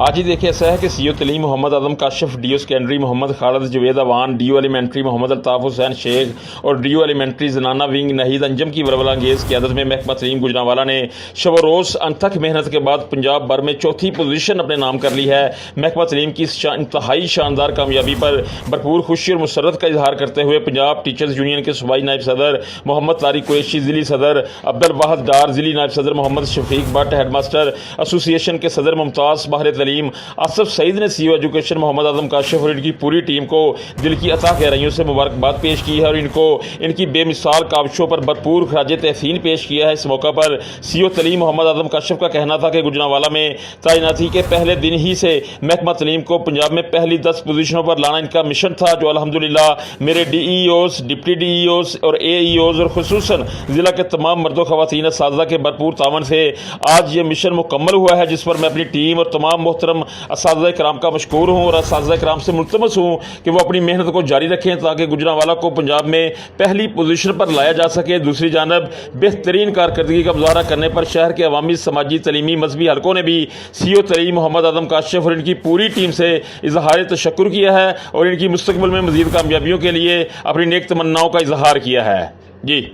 आज ही देखिए ऐसा है कि सीओ तलीम Mohammad Adam Kashif, DO secondary Mohammad Khalid Javed Awan, DO elementary Mohammad Altaf Hussain Sheikh और डीओ एलिमेंट्री जनाना विंग नहीद अंजम की वरवलांगेज़ क़यादत में महकमा तलीम गुजरांवाला ने शब रोज़ अनथक मेहनत के बाद पंजाब भर में चौथी पोजीशन अपने नाम कर ली है। महकमा तलीम की इंतहाई शानदार कामयाबी पर भरपूर खुशी और मुसरत का इजहार करते हुए पंजाब टीचर्स यूनियन के सूबाई नायब सदर मोहम्मद तारिक कुरैशी, ज़िली सदर अब्दुल वाहिद डार, ज़िली नायब सदर मोहम्मद शफीक भट्ट, हेडमास्टर एसोसिएशन के सदर मुमताज़ माहिर तलीम आसिफ सईद ने सीओ एजुकेशन मोहम्मद आदम काशिफ और इनकी पूरी टीम को दिल की अता गहराइयों से मुबारकबाद पेश की है और इनको इनकी बेमिसाल काविशों पर भरपूर खराज तहसीन पेश किया है। इस मौका पर सीओ तलीम मोहम्मद आदम काशिफ का कहना था कि गुजरांवाला में तैनाती के पहले दिन ही से महकमा तलीम को पंजाब में पहली 10 पोजीशनों पर लाना इनका मिशन था, जो अल्हम्दुलिल्लाह मेरे DEOs, डिप्टी DEOs और AEOs और खुसूसन ज़िला के तमाम मर्दों ख़वातीन असातिज़ा के भरपूर तावन से आज ये मिशन मुकम्मल हुआ है, जिस पर मैं अपनी टीम और तमाम मोहतरम असातिज़ा कराम का मशकूर हूँ और असातिज़ा कराम से मुल्तमस हूँ कि वो अपनी मेहनत को जारी रखें ताकि गुजरांवाला को पंजाब में पहली पोजीशन पर लाया जा सके। दूसरी जानब बेहतरीन कारकर्दगी का मुजाहरा करने पर शहर के अवामी, समाजी, तलीमी, मजहबी हलकों ने भी सीओ तलीम मोहम्मद आदम काशिफ और इनकी पूरी टीम से इजहार तशक्कुर किया है और इनकी मुस्तकबिल में मज़ीद कामयाबियों के लिए अपनी नेक तमन्नाओं का इजहार किया है। जी।